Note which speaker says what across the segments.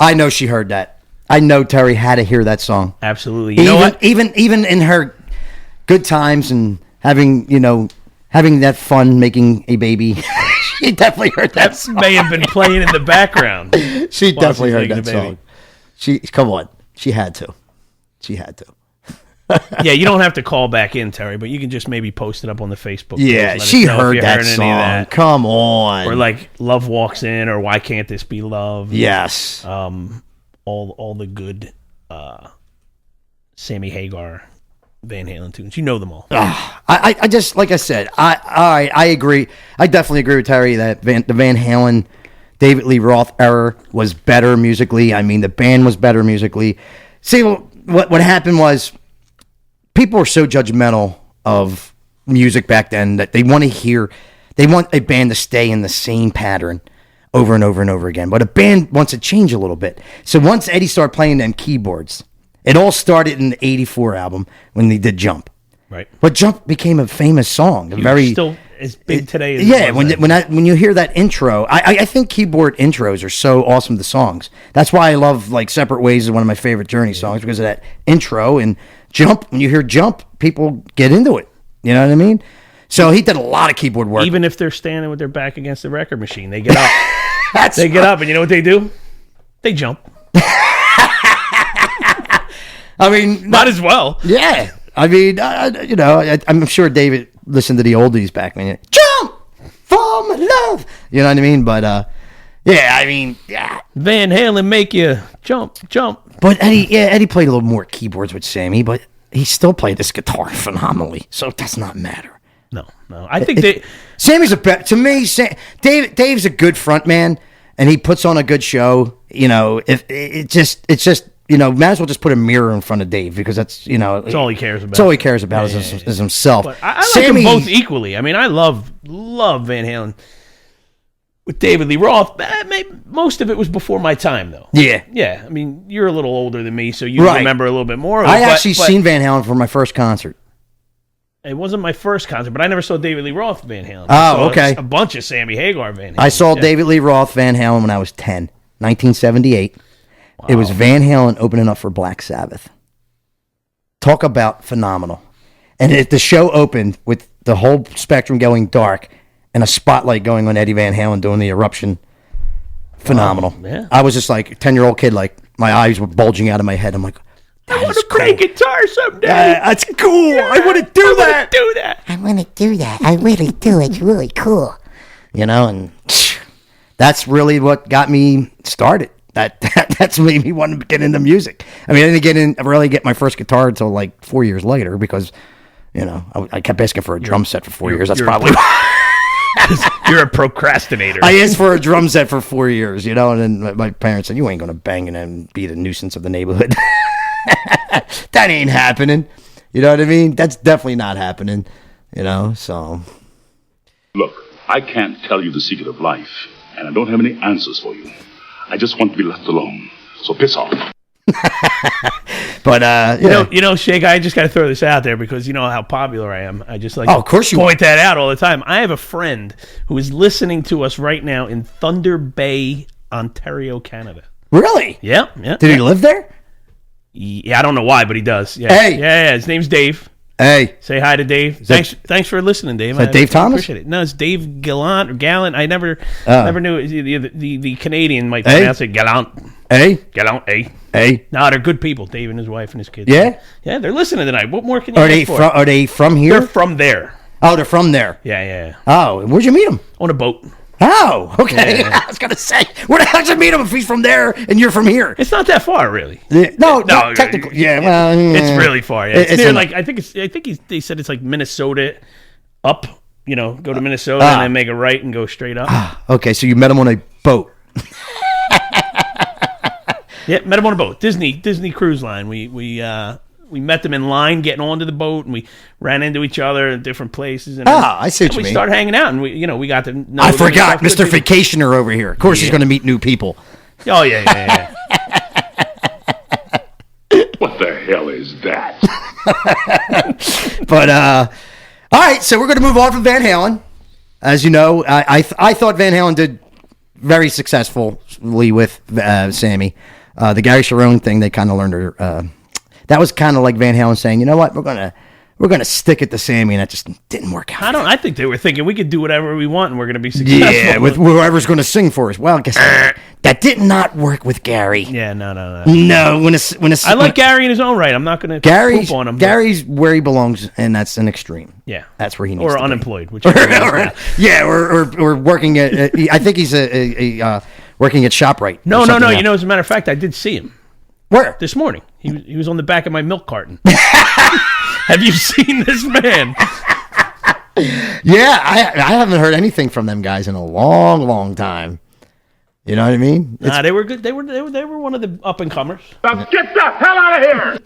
Speaker 1: I know she heard that. I know Terry had to hear that song.
Speaker 2: Absolutely. You know what?
Speaker 1: Even in her good times and having that fun making a baby, she definitely heard that song.
Speaker 2: May have been playing in the background.
Speaker 1: She definitely heard that song. Come on. She had to.
Speaker 2: Yeah, you don't have to call back in, Terry, but you can just maybe post it up on the Facebook page.
Speaker 1: Yeah, she heard that song. Come on.
Speaker 2: Or like Love Walks In, or Why Can't This Be Love?
Speaker 1: Yes.
Speaker 2: All the good Sammy Hagar Van Halen tunes. You know them all.
Speaker 1: I just, like I said, I agree. I definitely agree with Terry that the Van Halen, David Lee Roth era was better musically. I mean, the band was better musically. See, what happened was people were so judgmental of music back then that they want a band to stay in the same pattern over and over and over again. But a band wants to change a little bit. So once Eddie started playing them keyboards, it all started in the '84 album when they did Jump.
Speaker 2: Right.
Speaker 1: But Jump became a famous song.
Speaker 2: Still as big today as
Speaker 1: yeah, when you hear that intro, I think keyboard intros are so awesome to songs. That's why I love like Separate Ways is one of my favorite Journey songs because of that intro. And Jump, when you hear Jump, people get into it. You know what I mean? So he did a lot of keyboard work.
Speaker 2: Even if they're standing with their back against the record machine, they get up. Get up, and you know what they do? They jump.
Speaker 1: I mean,
Speaker 2: might as well.
Speaker 1: Yeah. I mean, I'm sure David listened to the oldies back then. Jump from love. You know what I mean? But, yeah, I mean, yeah.
Speaker 2: Van Halen make you jump.
Speaker 1: But Eddie played a little more keyboards with Sammy, but he still played this guitar phenomenally. So it does not matter.
Speaker 2: No. I think
Speaker 1: Sammy's to me, Dave's a good front man, and he puts on a good show. You know, if it's just. Might as well just put a mirror in front of Dave because that's,
Speaker 2: it's all he cares about.
Speaker 1: It's all he cares about is himself.
Speaker 2: But I like them both equally. I mean, I love Van Halen. With David Lee Roth, most of it was before my time, though.
Speaker 1: Yeah.
Speaker 2: Yeah. I mean, you're a little older than me, so you remember a little bit more of it.
Speaker 1: I actually seen Van Halen for my first concert.
Speaker 2: It wasn't my first concert, but I never saw David Lee Roth Van Halen.
Speaker 1: Oh, okay.
Speaker 2: A bunch of Sammy Hagar Van Halen.
Speaker 1: I saw David Lee Roth Van Halen when I was 10, 1978. Wow. It was Van Halen opening up for Black Sabbath. Talk about phenomenal. And the show opened with the whole spectrum going dark and a spotlight going on Eddie Van Halen doing the eruption. Phenomenal.
Speaker 2: Yeah.
Speaker 1: I was just like a 10-year-old kid, like my eyes were bulging out of my head. I'm like,
Speaker 2: I want to play guitar someday.
Speaker 1: That's cool. Yeah, I want to do that.
Speaker 3: I want to do that. I really do. It's really cool.
Speaker 1: And that's really what got me started. That's made me want to get into music. I mean, I didn't really get my first guitar until like 4 years later because, I kept asking for a drum set for 4 years. That's probably why.
Speaker 2: You're a procrastinator.
Speaker 1: I asked for a drum set for 4 years, and then my parents said, you ain't going to bang and be the nuisance of the neighborhood. That ain't happening. You know what I mean? That's definitely not happening, so.
Speaker 4: Look, I can't tell you the secret of life, and I don't have any answers for you. I just want to be left alone. So piss off.
Speaker 1: But
Speaker 2: Shake, I just got to throw this out there because you know how popular I am. I just like
Speaker 1: of course you
Speaker 2: point that out all the time. I have a friend who is listening to us right now in Thunder Bay, Ontario, Canada.
Speaker 1: Really?
Speaker 2: Yeah.
Speaker 1: Did he live there?
Speaker 2: Yeah, I don't know why, but he does. Yeah.
Speaker 1: Hey.
Speaker 2: Yeah. His name's Dave.
Speaker 1: Hey.
Speaker 2: Say hi to Dave. Thanks for listening, Dave.
Speaker 1: Is that Dave Thomas?
Speaker 2: Appreciate it. No, it's Dave Gallant or Gallant. I never knew the Canadian might pronounce it Gallant. Gallant.
Speaker 1: Hey.
Speaker 2: No, they're good people. Dave and his wife and his kids.
Speaker 1: Yeah?
Speaker 2: Yeah, they're listening tonight. What more can you ask for?
Speaker 1: Are they from here?
Speaker 2: They're from there.
Speaker 1: Oh, they're from there.
Speaker 2: Yeah.
Speaker 1: Oh, where'd you meet them?
Speaker 2: On a boat.
Speaker 1: Oh, okay.
Speaker 2: Yeah.
Speaker 1: I was going to say, where the hell did you meet him if he's from there and you're from here?
Speaker 2: It's not that far, really.
Speaker 1: No, technically. Yeah, well.
Speaker 2: It's really far. Yeah. It's near, I think they said it's like Minnesota up, go to Minnesota and then make a right and go straight up.
Speaker 1: Okay, so you met him on a boat.
Speaker 2: Yeah, met him on a boat. Disney Cruise Line. We met them in line getting onto the boat, and we ran into each other in different places. And
Speaker 1: I see what you mean.
Speaker 2: We started hanging out, and we got to know.
Speaker 1: I forgot, Mr. Vacationer over here. Of course, he's going to meet new people.
Speaker 2: Oh yeah.
Speaker 4: What the hell is that?
Speaker 1: But all right, so we're going to move on from Van Halen. As you know, I thought Van Halen did very successfully with Sammy. The Gary Sharon thing, they kind of learned that was kind of like Van Halen saying, you know what, we're gonna stick it to Sammy, and that just didn't work out.
Speaker 2: I think they were thinking we could do whatever we want and we're going to be successful.
Speaker 1: Yeah, with whoever's going to sing for us. Well, I guess that did not work with Gary.
Speaker 2: Yeah, no.
Speaker 1: No,
Speaker 2: I like Gary in his own right. I'm not going to poop on him.
Speaker 1: Gary's where he belongs, and that's an extreme.
Speaker 2: Yeah,
Speaker 1: that's where he needs
Speaker 2: or
Speaker 1: to be.
Speaker 2: Unemployed. Or
Speaker 1: working at. I think he's working at ShopRite.
Speaker 2: No. You know, as a matter of fact, I did see him.
Speaker 1: Where?
Speaker 2: This morning. He was on the back of my milk carton. Have you seen this man?
Speaker 1: Yeah, I haven't heard anything from them guys in a long, long time. You know what I mean?
Speaker 2: Nah, they were good. They were one of the up and comers.
Speaker 4: Now get the hell out of here!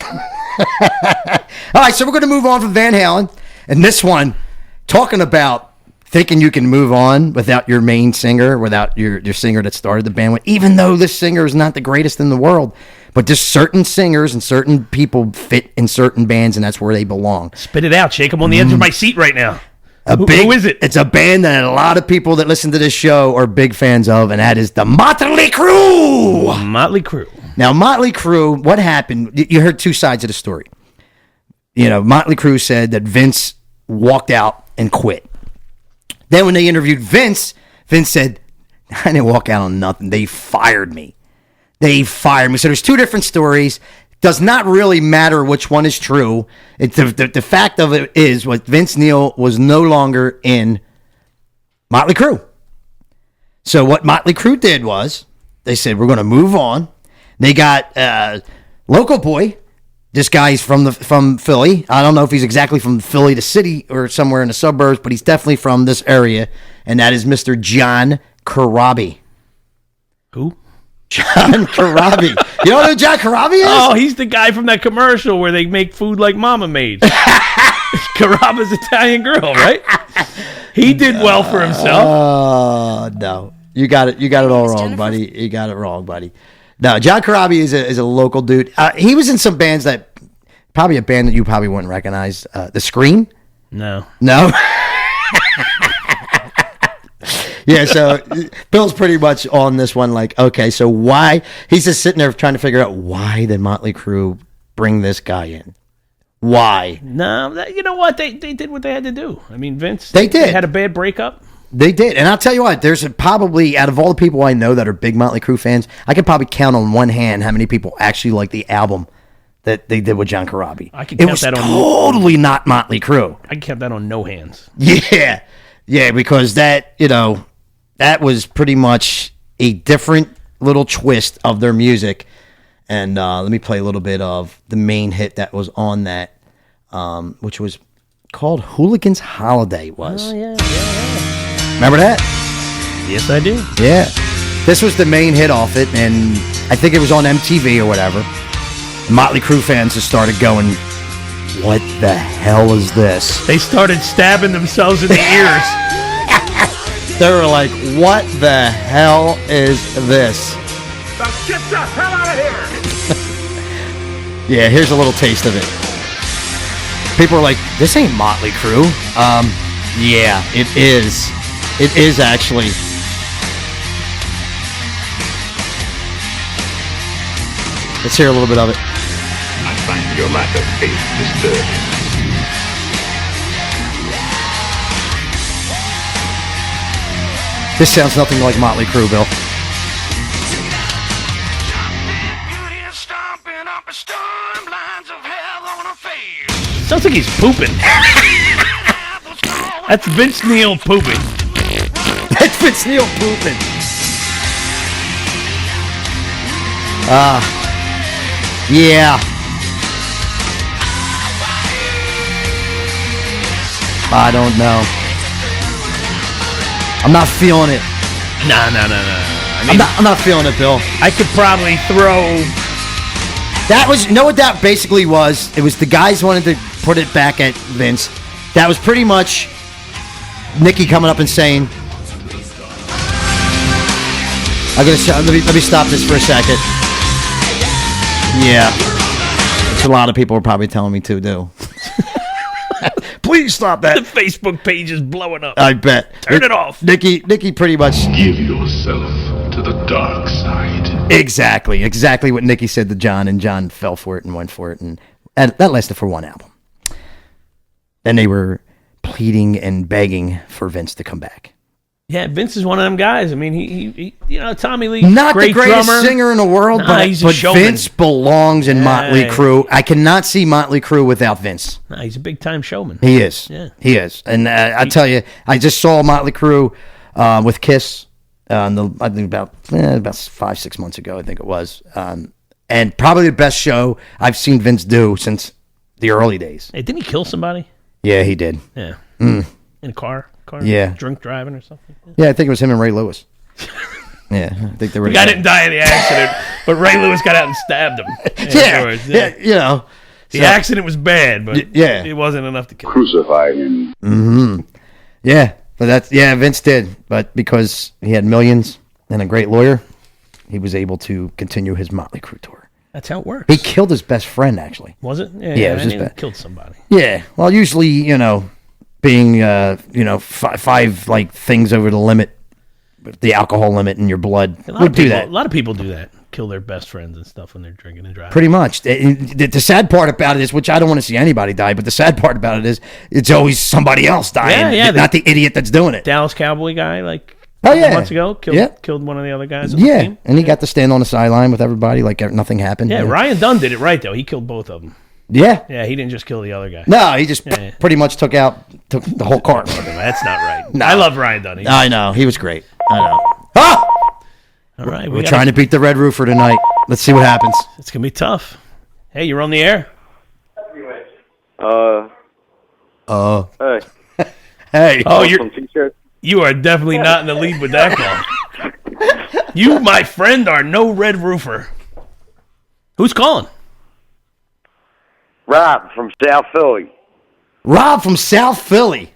Speaker 1: All right, so we're going to move on from Van Halen, and this one, talking about thinking you can move on without your main singer, without your singer that started the band. Even though this singer is not the greatest in the world, but just certain singers and certain people fit in certain bands, and that's where they belong.
Speaker 2: Spit it out, Shake. I'm on the edge of my seat right now. Who is it?
Speaker 1: It's a band that a lot of people that listen to this show are big fans of, and that is the Motley Crue.
Speaker 2: Motley Crue.
Speaker 1: Now, Motley Crue, what happened? You heard two sides of the story. You know, Motley Crue said that Vince walked out and quit. Then when they interviewed Vince said, I didn't walk out on nothing. They fired me. So there's two different stories. Does not really matter which one is true. The fact of it is what Vince Neil was no longer in Motley Crue. So what Motley Crue did was they said, we're going to move on. They got Local Boy. This guy's from Philly. I don't know if he's exactly from Philly, the city, or somewhere in the suburbs, but he's definitely from this area, and that is Mr. John Corabi.
Speaker 2: Who?
Speaker 1: John Corabi. You know who John Corabi is?
Speaker 2: Oh, he's the guy from that commercial where they make food like Mama made. Caraba's Italian girl, right? He did well for himself.
Speaker 1: Oh, no. You got it all wrong, buddy. You got it wrong, buddy. No, John Corabi is a local dude. He was in some bands probably a band that you probably wouldn't recognize. The Scream?
Speaker 2: No.
Speaker 1: Yeah, so Bill's pretty much on this one, like, okay, so why? He's just sitting there trying to figure out why did Motley Crue bring this guy in? Why?
Speaker 2: No, you know what? They did what they had to do. I mean, Vince,
Speaker 1: they did.
Speaker 2: They had a bad breakup.
Speaker 1: They did. And I'll tell you what, there's probably, out of all the people I know that are big Motley Crue fans, I could probably count on one hand how many people actually like the album that they did with John Corabi. It was totally not Motley Crue.
Speaker 2: I can count that on no hands.
Speaker 1: Yeah. Yeah, because that, that was pretty much a different little twist of their music. And let me play a little bit of the main hit that was on that, which was called Hooligan's Holiday.
Speaker 2: Oh, yeah.
Speaker 1: Remember that?
Speaker 2: Yes, I do.
Speaker 1: Yeah. This was the main hit off it, and I think it was on MTV or whatever. The Motley Crue fans just started going, what the hell is this?
Speaker 2: They started stabbing themselves in the ears.
Speaker 1: They were like, what the hell is this?
Speaker 4: Now get the hell out of here!
Speaker 1: Yeah, here's a little taste of it. People are like, this ain't Motley Crue. Yeah, it is. It is actually. Let's hear a little bit of it.
Speaker 4: I find your lack of faith disturbing.
Speaker 1: This sounds nothing like Motley Crue, Bill.
Speaker 2: Sounds like he's pooping. That's Vince Neil pooping.
Speaker 1: That's Vince Neil pooping. Yeah. I don't know. I'm not feeling it.
Speaker 2: No. I mean,
Speaker 1: I'm not feeling it, Bill.
Speaker 2: I could probably throw.
Speaker 1: That was, you know what that basically was? It was the guys wanted to put it back at Vince. That was pretty much Nicky coming up and saying, let me stop this for a second. Yeah. Which a lot of people are probably telling me to do. Please stop that.
Speaker 2: The Facebook page is blowing up.
Speaker 1: I bet.
Speaker 2: Turn it off.
Speaker 1: Nicky pretty much.
Speaker 4: Give yourself to the dark side.
Speaker 1: Exactly what Nicky said to John, and John fell for it and went for it, and that lasted for one album. Then they were pleading and begging for Vince to come back.
Speaker 2: Yeah, Vince is one of them guys. I mean, he Tommy Lee,
Speaker 1: not
Speaker 2: great
Speaker 1: the greatest
Speaker 2: drummer.
Speaker 1: singer in the world, but Vince belongs in Motley Crue. I cannot see Motley Crue without Vince.
Speaker 2: Nah, he's a big time showman.
Speaker 1: He is. Yeah, he is. And I tell you, I just saw Motley Crue with Kiss. I think about 5-6 months ago. I think it was, and probably the best show I've seen Vince do since the early days.
Speaker 2: Hey, didn't he kill somebody?
Speaker 1: Yeah, he did.
Speaker 2: Yeah, in a car.
Speaker 1: Yeah,
Speaker 2: drunk driving or something.
Speaker 1: Yeah, I think it was him and Ray Lewis. Yeah, I think they were.
Speaker 2: The guy didn't die in the accident, but Ray Lewis got out and stabbed him.
Speaker 1: Yeah, you know,
Speaker 2: the accident was bad, but it wasn't enough to kill him.
Speaker 4: Crucify him.
Speaker 1: Mm-hmm. Yeah, but Vince did, but because he had millions and a great lawyer, he was able to continue his Motley Crue tour.
Speaker 2: That's how it works.
Speaker 1: He killed his best friend, actually.
Speaker 2: Was it?
Speaker 1: Yeah, it was
Speaker 2: he killed somebody.
Speaker 1: Yeah, well, usually, being, five like things over the limit, the alcohol limit in your blood would do that.
Speaker 2: A lot of people do that. Kill their best friends and stuff when they're drinking and driving.
Speaker 1: Pretty much. The sad part about it is, which I don't want to see anybody die, but the sad part about it is, it's always somebody else dying, not the idiot that's doing it.
Speaker 2: Dallas Cowboy guy, months ago, killed one of the other guys on the team.
Speaker 1: And he got to stand on the sideline with everybody like nothing happened.
Speaker 2: Yeah, Ryan Dunn did it right, though. He killed both of them.
Speaker 1: Yeah.
Speaker 2: Yeah, he didn't just kill the other guy.
Speaker 1: No, he just pretty much took the whole cart.
Speaker 2: That's not right.
Speaker 1: No.
Speaker 2: I love Ryan Dunn.
Speaker 1: I know. He was great. I know. Ah!
Speaker 2: All right.
Speaker 1: We're trying to beat the Red Roofer tonight. Let's see what happens.
Speaker 2: It's going to be tough. Hey, you're on the air.
Speaker 5: Hey.
Speaker 1: Hey.
Speaker 2: Oh, you are definitely not in the lead with that call. You, my friend, are no Red Roofer. Who's calling?
Speaker 5: Rob from South Philly.
Speaker 1: Rob from South Philly.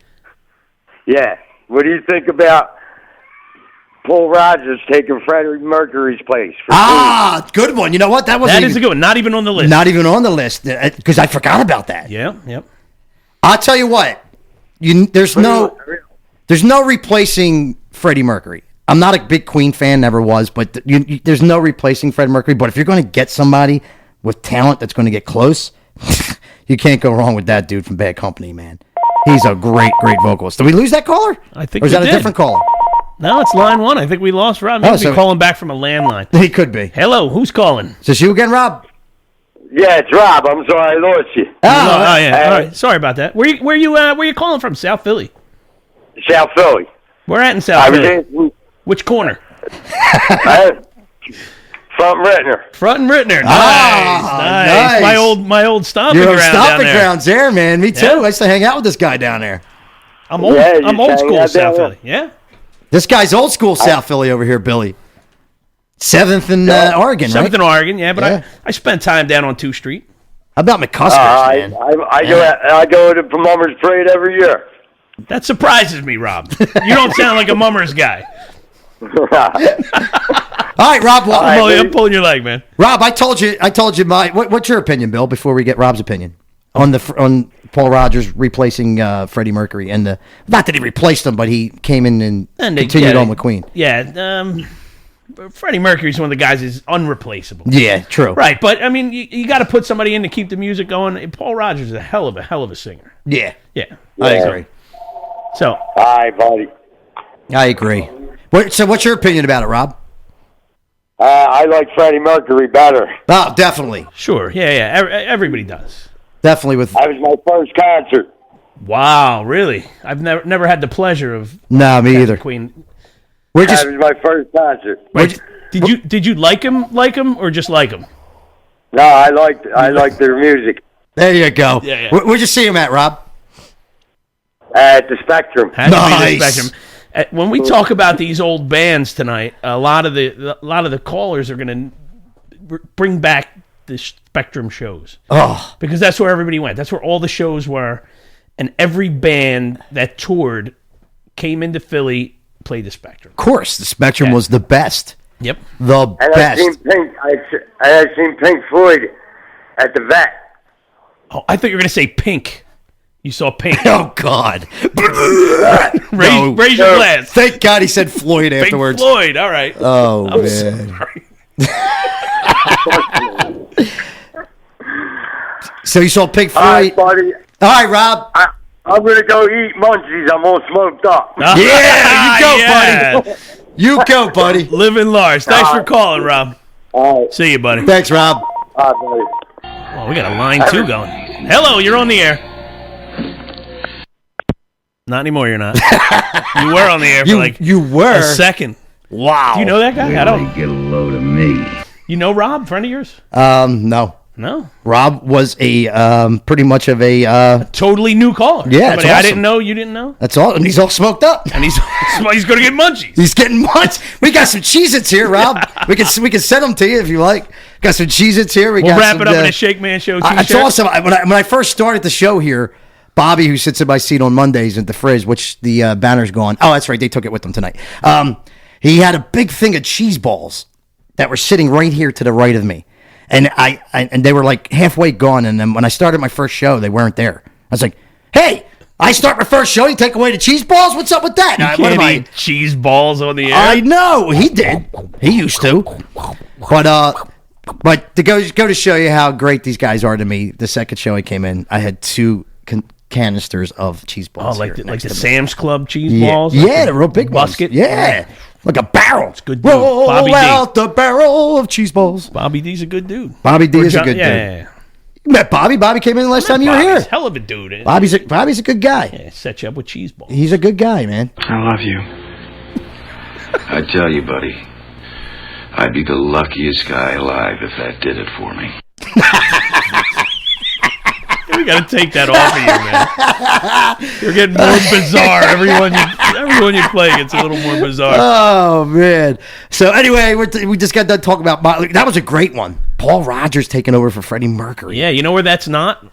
Speaker 5: Yeah. What do you think about Paul Rogers taking Freddie Mercury's place?
Speaker 1: Good one. You know what? That
Speaker 2: is a good one. Not even on the list.
Speaker 1: Not even on the list, because I forgot about that.
Speaker 2: Yeah, yep.
Speaker 1: I'll tell you what. There's no replacing Freddie Mercury. I'm not a big Queen fan, never was, but there's no replacing Freddie Mercury. But if you're going to get somebody with talent that's going to get close, you can't go wrong with that dude from Bad Company, man. He's a great vocalist. Did we lose that caller?
Speaker 2: I think
Speaker 1: Or is
Speaker 2: we
Speaker 1: that
Speaker 2: did.
Speaker 1: a different caller?
Speaker 2: No, it's line one. I think we lost Rob. Maybe he's calling back from a landline.
Speaker 1: He could be.
Speaker 2: Hello, who's calling?
Speaker 1: Is this you again, Rob?
Speaker 5: Yeah, it's Rob. I'm sorry I lost you.
Speaker 2: Oh, yeah. All right. Sorry about that. Where you calling from? South Philly.
Speaker 5: South Philly.
Speaker 2: We're at in South Philly. Which corner?
Speaker 5: Front Rittner.
Speaker 2: Front and Rittner. Nice. My old stomping ground
Speaker 1: stomping
Speaker 2: down there.
Speaker 1: grounds there, man. Me too. I used to hang out with this guy down there.
Speaker 2: I'm old school South Philly. Yeah.
Speaker 1: This guy's old school South Philly over here, Billy. 7th in Oregon, right?
Speaker 2: 7th in Oregon, yeah. But I spent time down on 2th Street.
Speaker 1: How about McCuskers, man?
Speaker 5: I go to Mummers Parade every year.
Speaker 2: That surprises me, Rob. You don't sound like a Mummers guy.
Speaker 1: All right, Rob.
Speaker 2: I'm pulling your leg, man.
Speaker 1: Rob, I told you what's your opinion, Bill, before we get Rob's opinion on Paul Rogers replacing Freddie Mercury and not that he replaced him, but he came in and continued on with Queen.
Speaker 2: Yeah, Freddie Mercury's one of the guys is unreplaceable.
Speaker 1: Yeah, true.
Speaker 2: Right, but I mean, you got to put somebody in to keep the music going. Paul Rogers is a hell of a singer.
Speaker 1: Yeah,
Speaker 2: I
Speaker 1: agree.
Speaker 2: So,
Speaker 5: all right, buddy.
Speaker 1: I agree. So, what's your opinion about it, Rob?
Speaker 5: I like Freddie Mercury better.
Speaker 1: Oh, definitely.
Speaker 2: Sure. Yeah. Everybody does.
Speaker 1: Definitely
Speaker 5: That was my first concert.
Speaker 2: Wow, really? I've never had the pleasure of.
Speaker 1: No, me either.
Speaker 2: Queen.
Speaker 5: That was my first concert.
Speaker 2: Wait, did you like him, or just like him?
Speaker 5: No, I liked their music.
Speaker 1: There you go.
Speaker 2: Yeah.
Speaker 1: Where'd you see him at, Rob?
Speaker 5: At the Spectrum.
Speaker 2: Had to be the Spectrum. When we talk about these old bands tonight, a lot of the callers are going to bring back the Spectrum shows.
Speaker 1: Oh,
Speaker 2: because that's where everybody went. That's where all the shows were, and every band that toured came into Philly, played the Spectrum.
Speaker 1: Of course, the Spectrum was the best.
Speaker 2: Yep,
Speaker 1: the best.
Speaker 5: I had seen Pink Floyd at the Vet.
Speaker 2: Oh, I thought you were going to say Pink. You saw Pink.
Speaker 1: Oh God!
Speaker 2: Raise your glass.
Speaker 1: Thank God he said Floyd
Speaker 2: Pink
Speaker 1: afterwards.
Speaker 2: Floyd. All right.
Speaker 1: Oh
Speaker 2: I'm
Speaker 1: man!
Speaker 2: sorry.
Speaker 1: So you saw Pink
Speaker 5: All right,
Speaker 1: Floyd.
Speaker 5: buddy.
Speaker 1: All right, Rob.
Speaker 5: I'm going to go eat munchies. I'm all smoked up.
Speaker 1: Yeah, you go,
Speaker 2: Yeah.
Speaker 1: buddy. You go, buddy.
Speaker 2: Living large. Thanks for calling, Rob.
Speaker 5: All right.
Speaker 2: See you, buddy.
Speaker 1: Thanks, Rob.
Speaker 5: All right, buddy.
Speaker 2: Oh, we got a line 2 going. Hello, you're on the air. Not anymore, you're not. You were on the air for
Speaker 1: You were
Speaker 2: a second.
Speaker 1: Wow.
Speaker 2: Do you know that guy? I don't.
Speaker 6: Get a load of me.
Speaker 2: You know Rob, friend of yours?
Speaker 1: No.
Speaker 2: No.
Speaker 1: Rob was a pretty much of a
Speaker 2: Totally new caller.
Speaker 1: Yeah,
Speaker 2: Somebody
Speaker 1: it's
Speaker 2: I
Speaker 1: awesome.
Speaker 2: didn't know, you didn't know?
Speaker 1: that's all, and he's all smoked up.
Speaker 2: And he's going to get munchies.
Speaker 1: He's getting much. We got some Cheez-Its here, Rob. We can send them to you if you like. Got some Cheez-Its here.
Speaker 2: We'll wrap it up in a Shakeman show t-shirt.
Speaker 1: It's awesome. When I first started the show here, Bobby, who sits in my seat on Mondays at the Frizz, which the banner's gone. Oh, that's right. They took it with them tonight. He had a big thing of cheese balls that were sitting right here to the right of me. And and they were like halfway gone. And then when I started my first show, they weren't there. I was like, hey, I start my first show, you take away the cheese balls? What's up with that?
Speaker 2: You can't eat cheese balls on the air.
Speaker 1: I know. He did. He used to. But to go to show you how great these guys are to me, the second show I came in, I had 2 canisters of cheese balls.
Speaker 2: like
Speaker 1: here
Speaker 2: the
Speaker 1: next to me.
Speaker 2: Sam's Club cheese balls?
Speaker 1: Yeah, the real big
Speaker 2: basket.
Speaker 1: ones. Yeah. Like a barrel. It's
Speaker 2: good dude.
Speaker 1: Roll
Speaker 2: Bobby D.
Speaker 1: out the barrel of cheese balls.
Speaker 2: Bobby D's a good dude.
Speaker 1: Bobby D
Speaker 2: Or
Speaker 1: is a
Speaker 2: John-
Speaker 1: good dude.
Speaker 2: Yeah.
Speaker 1: You met Bobby. Bobby came in the last time you were
Speaker 2: Bobby's
Speaker 1: here.
Speaker 2: hell of a dude.
Speaker 1: Bobby's a good guy.
Speaker 2: Yeah, set you up with cheese balls.
Speaker 1: He's a good guy, man.
Speaker 6: I love you. I tell you, buddy, I'd be the luckiest guy alive if that did it for me.
Speaker 2: We got to take that off of you, man. You're getting more bizarre. Everyone you play gets a little more bizarre.
Speaker 1: Oh man! So anyway, we just got done talking about that was a great one. Paul Rogers taking over for Freddie Mercury.
Speaker 2: Yeah, you know where that's not?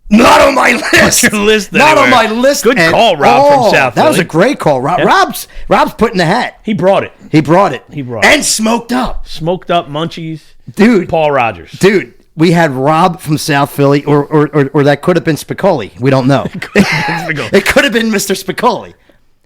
Speaker 1: Not on my list.
Speaker 2: Your list
Speaker 1: Not on
Speaker 2: anywhere.
Speaker 1: my list.
Speaker 2: Good call, Rob from South
Speaker 1: That was
Speaker 2: Philly.
Speaker 1: a great call, Rob.
Speaker 2: Yeah.
Speaker 1: Rob's putting the hat.
Speaker 2: He brought it.
Speaker 1: He brought it. And smoked up,
Speaker 2: Smoked up munchies.
Speaker 1: dude.
Speaker 2: Paul Rogers.
Speaker 1: Dude, we had Rob from South Philly, or that could have been Spicoli. We don't know. It could have been Mr. Spicoli.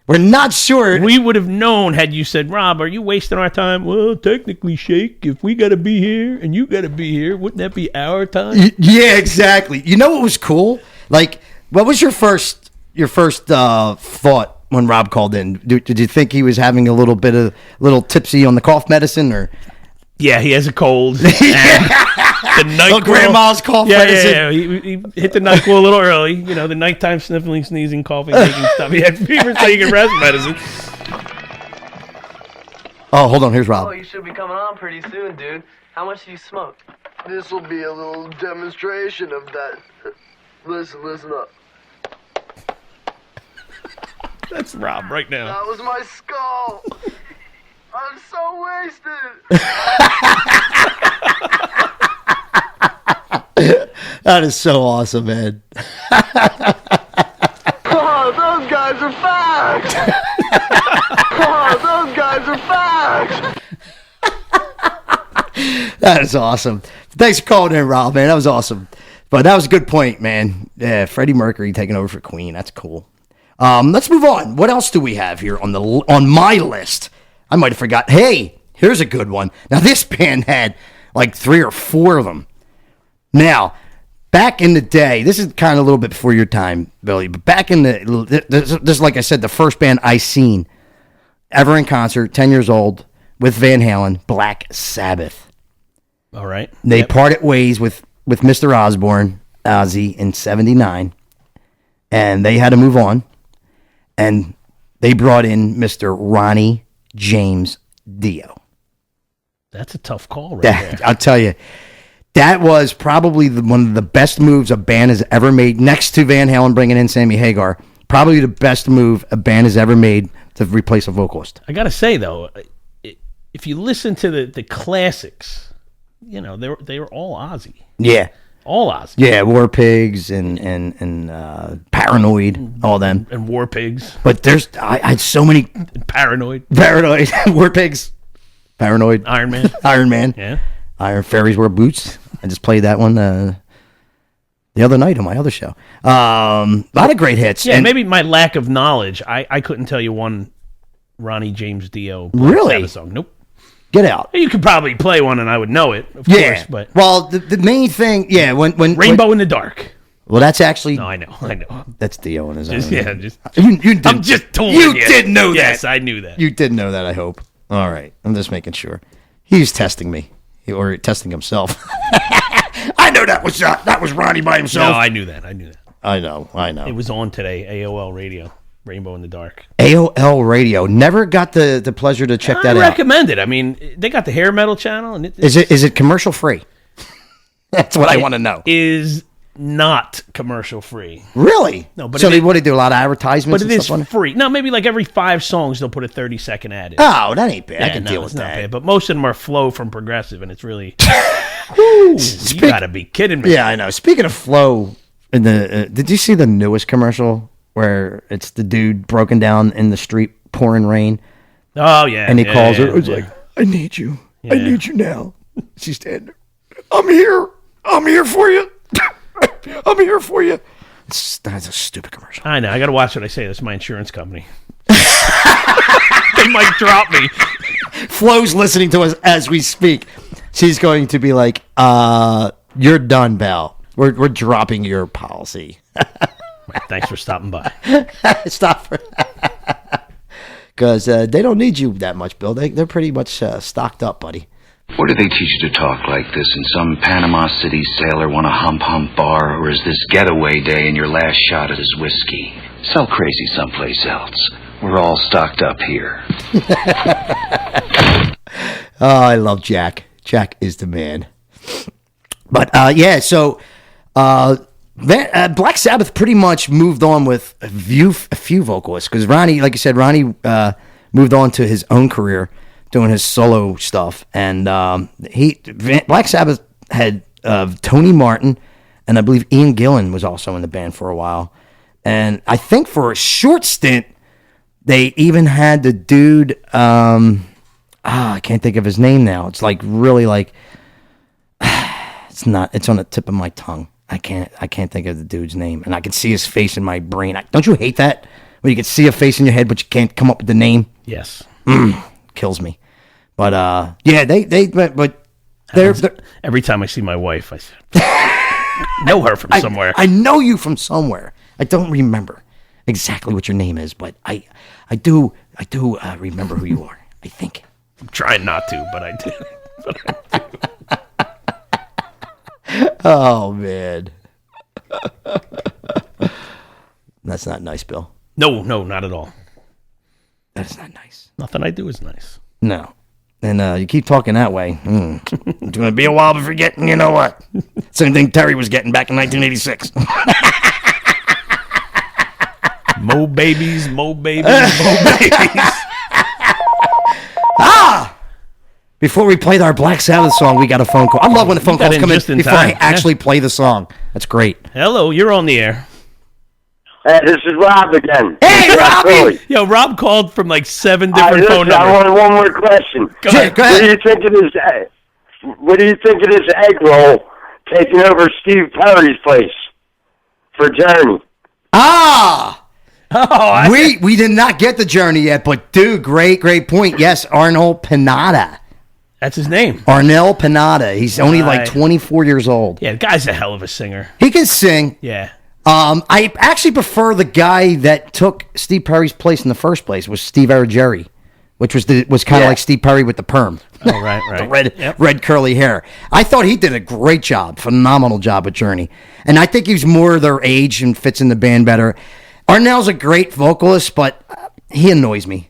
Speaker 1: We're not sure.
Speaker 2: We would have known had you said, Rob, are you wasting our time? Well, technically, Shake, if we got to be here and you got to be here, wouldn't that be our time?
Speaker 1: Yeah, exactly. You know what was cool? Like, what was your first thought when Rob called in? Did you think he was having a little tipsy on the cough medicine, or?
Speaker 2: Yeah, he has a cold. The NyQuil.
Speaker 1: Grandma's cough medicine.
Speaker 2: Yeah. He hit the NyQuil a little early. You know, the nighttime sniffling, sneezing, coughing, making stuff. He had fever, so he could rest medicine.
Speaker 1: Oh, hold on. Here's Rob.
Speaker 7: Oh, you should be coming on pretty soon, dude. How much do you smoke?
Speaker 8: This will be a little demonstration of that. Listen up.
Speaker 2: That's Rob right now.
Speaker 8: That was my skull. I'm so wasted.
Speaker 1: That is so awesome, man.
Speaker 8: Oh, those guys are facts. Oh, those guys are facts.
Speaker 1: That is awesome. Thanks for calling in, Rob, man. That was awesome. But that was a good point, man. Yeah, Freddie Mercury taking over for Queen. That's cool. Let's move on. What else do we have here on my list? I might have forgot. Hey, here's a good one. Now, this band had like 3 or 4 of them. Now, back in the day, this is kind of a little bit before your time, Billy, but back in this is, like I said, the first band I seen ever in concert, 10 years old, with Van Halen, Black Sabbath.
Speaker 2: All right.
Speaker 1: They parted ways with Mr. Osborne, Ozzy, in 79, and they had to move on, and they brought in Mr. Ronnie James Dio.
Speaker 2: That's a tough call right there.
Speaker 1: I'll tell you, that was probably one of the best moves a band has ever made, next to Van Halen bringing in Sammy Hagar. Probably the best move a band has ever made to replace a vocalist.
Speaker 2: I got to say, though, if you listen to the classics, you know, they were all Ozzy.
Speaker 1: Yeah.
Speaker 2: All Ozzy.
Speaker 1: Yeah, War Pigs and Paranoid, all them.
Speaker 2: And War Pigs.
Speaker 1: But I had so many.
Speaker 2: Paranoid.
Speaker 1: War Pigs. Paranoid.
Speaker 2: Iron Man.
Speaker 1: Iron Man.
Speaker 2: Yeah.
Speaker 1: Iron Fairies Wear Boots. I just played that one. The the other night on my other show. A lot of great hits.
Speaker 2: Yeah,
Speaker 1: and
Speaker 2: maybe my lack of knowledge. I couldn't tell you one Ronnie James Dio
Speaker 1: Really?
Speaker 2: Sabbath song. Nope.
Speaker 1: Get out.
Speaker 2: You could probably play one and I would know it, of
Speaker 1: Yeah.
Speaker 2: course. But
Speaker 1: Well, the main thing, when
Speaker 2: Rainbow in the Dark.
Speaker 1: well, that's actually
Speaker 2: No, I know.
Speaker 1: that's Dio on his
Speaker 2: Just,
Speaker 1: own.
Speaker 2: yeah, just.
Speaker 1: You did,
Speaker 2: I'm just told
Speaker 1: you did know
Speaker 2: yes,
Speaker 1: that.
Speaker 2: I knew that.
Speaker 1: You did know that. I hope. All right, I'm just making sure. He's testing me, or testing himself. I know that was Ronnie by
Speaker 2: No,
Speaker 1: himself.
Speaker 2: I knew that.
Speaker 1: I know.
Speaker 2: It was on today, AOL Radio, Rainbow in the Dark.
Speaker 1: AOL Radio. Never got the pleasure to check that
Speaker 2: I
Speaker 1: out.
Speaker 2: recommend it. I mean, they got the hair metal channel, and
Speaker 1: Is it commercial free? That's what I want to know.
Speaker 2: Is not commercial free,
Speaker 1: Really?
Speaker 2: No, but
Speaker 1: so
Speaker 2: it
Speaker 1: they
Speaker 2: is-
Speaker 1: what do they do? A lot of advertisements.
Speaker 2: but it
Speaker 1: and
Speaker 2: is
Speaker 1: stuff on it?
Speaker 2: free. No, maybe like every 5 songs they'll put a 30-second ad in.
Speaker 1: Oh, that ain't bad. I
Speaker 2: Yeah,
Speaker 1: can
Speaker 2: no,
Speaker 1: deal
Speaker 2: it's
Speaker 1: with
Speaker 2: not
Speaker 1: that.
Speaker 2: bad, but most of them are Flow from Progressive, and it's really. You gotta be kidding me!
Speaker 1: Yeah, I know. Speaking of Flow, did you see the newest commercial where it's the dude broken down in the street, pouring rain,
Speaker 2: Oh yeah,
Speaker 1: and he
Speaker 2: yeah,
Speaker 1: calls
Speaker 2: yeah,
Speaker 1: her? It's
Speaker 2: yeah.
Speaker 1: like, "I need you. I
Speaker 2: Yeah.
Speaker 1: need you now." She's standing there. I'm here. I'm here for you. I'm here for you. That's a stupid commercial.
Speaker 2: I know. I gotta watch what I say. That's my insurance company. They might drop me.
Speaker 1: Flo's listening to us as we speak. She's going to be like, "You're done, Belle. We're dropping your policy."
Speaker 2: Thanks for stopping by.
Speaker 1: Stop. Because they don't need you that much, Bill. They're pretty much stocked up, buddy.
Speaker 6: What do they teach you to talk like this in some Panama City sailor want a hump bar, or is this getaway day and your last shot at his whiskey? Sell crazy someplace else. We're all stocked up here.
Speaker 1: Oh, I love Jack. Jack is the man. But yeah, so Black Sabbath pretty much moved on with a few vocalists because Ronnie, like you said, Ronnie moved on to his own career, doing his solo stuff, and Black Sabbath had Tony Martin, and I believe Ian Gillan was also in the band for a while, and I think for a short stint they even had the dude. I can't think of his name now. It's like really like it's on the tip of my tongue. I can't think of the dude's name, and I can see his face in my brain. Don't you hate that when you can see a face in your head but you can't come up with the name?
Speaker 2: Yes.
Speaker 1: Kills me. But yeah, they're
Speaker 2: Every time I see my wife, I say, know her from somewhere.
Speaker 1: I know you from somewhere. I don't remember exactly what your name is, but I do remember who you are. I think.
Speaker 2: I'm trying not to, but I do.
Speaker 1: Oh man, that's not nice, Bill.
Speaker 2: No, not at all.
Speaker 1: That is not nice.
Speaker 2: Nothing I do is nice.
Speaker 1: No. And you keep talking that way. It's going to be a while before getting, you know what? Same thing Terry was getting back in 1986.
Speaker 2: Mo babies, mo babies, mo babies.
Speaker 1: Before we played our Black Sabbath song, we got a phone call. I love when the phone
Speaker 2: got
Speaker 1: calls
Speaker 2: in
Speaker 1: come in
Speaker 2: just in
Speaker 1: before
Speaker 2: time.
Speaker 1: I actually play the song. That's great.
Speaker 2: Hello, you're on the air.
Speaker 5: Hey, this is Rob again.
Speaker 1: Hey, Robbie!
Speaker 2: Yo, Rob called from like 7 different phone
Speaker 5: I
Speaker 2: numbers.
Speaker 5: want one more question.
Speaker 2: Go ahead.
Speaker 1: Go
Speaker 5: What do
Speaker 1: ahead.
Speaker 5: you think of this? What do you think of this egg roll taking over Steve Perry's place for Journey?
Speaker 1: We did not get the Journey yet, but dude, great point. Yes, Arnold Pinata.
Speaker 2: That's his name.
Speaker 1: Arnel Pinata. He's only like
Speaker 2: Right.
Speaker 1: 24 years old.
Speaker 2: Yeah, the guy's a hell of a singer.
Speaker 1: He can sing.
Speaker 2: Yeah.
Speaker 1: I actually prefer the guy that took Steve Perry's place in the first place was Steve Jerry, which was kind of like Steve Perry with the perm.
Speaker 2: Oh, right.
Speaker 1: The red curly hair. I thought he did a great job, phenomenal job with Journey. And I think he's more their age and fits in the band better. Arnell's a great vocalist, but he annoys me.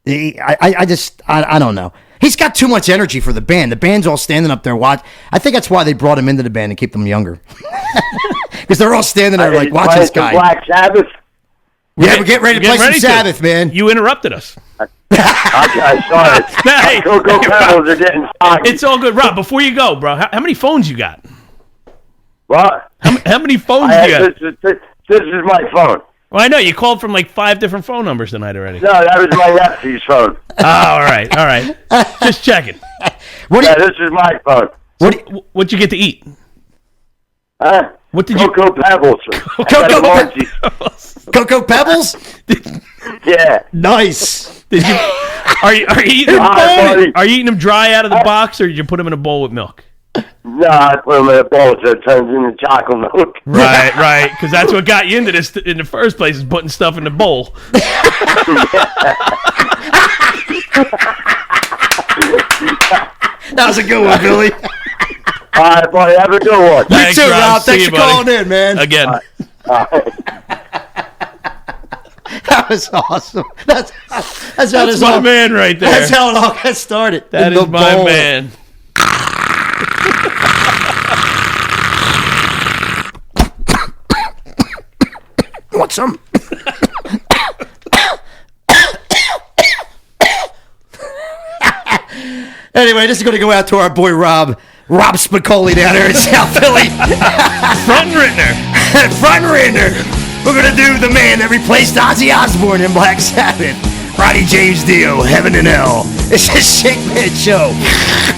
Speaker 1: I don't know. He's got too much energy for the band. The band's all standing up there watch. I think that's why they brought him into the band to keep them younger. Because they're all standing there like, watch this guy.
Speaker 5: Black Sabbath.
Speaker 1: Yeah, we're getting ready to play some Sabbath, man.
Speaker 2: You interrupted us.
Speaker 5: Okay, sorry.
Speaker 2: Hey,
Speaker 5: Cocoa Pebbles are getting soggy.
Speaker 2: It's all good. Rob, before you go, bro, how many phones you got?
Speaker 5: What?
Speaker 2: How many phones you got?
Speaker 5: This is my phone.
Speaker 2: Well, I know. You called from like 5 different phone numbers tonight already.
Speaker 5: No, that was my nephew's phone.
Speaker 2: Oh, all right. Just checking.
Speaker 5: This is my phone.
Speaker 2: What'd you get to eat?
Speaker 5: Huh?
Speaker 2: What did you?
Speaker 5: Cocoa Pebbles.
Speaker 1: Cocoa Pebbles?
Speaker 5: Yeah.
Speaker 1: Nice.
Speaker 2: Did you? Are you eating them? Are you eating them dry out of the box, or did you put them in a bowl with milk?
Speaker 5: No, I put them in a bowl so it turns into chocolate milk.
Speaker 2: Right, because that's what got you into this in the first place, is putting stuff in the bowl.
Speaker 1: That was a good one, Billy.
Speaker 5: All right, buddy, have a good one.
Speaker 2: Thanks,
Speaker 1: You too,
Speaker 2: Rob.
Speaker 1: Rob. Thanks
Speaker 2: See
Speaker 1: for
Speaker 2: you, buddy.
Speaker 1: calling in, man.
Speaker 2: Again.
Speaker 1: That was awesome. That's
Speaker 2: That's my man right there.
Speaker 1: That's how it all got started.
Speaker 2: That
Speaker 1: in
Speaker 2: is
Speaker 1: the
Speaker 2: my
Speaker 1: bowl.
Speaker 2: man.
Speaker 1: Want some? Anyway, this is going to go out to our boy Rob Spicoli down there in South Philly.
Speaker 2: Front Rittner.
Speaker 1: Front Rittner. We're going to do the man that replaced Ozzy Osbourne in Black Sabbath. Ronnie James Dio, Heaven and Hell. It's a Shakeman show.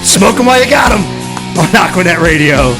Speaker 1: Smoke 'em while you got 'em on Aquanet Radio.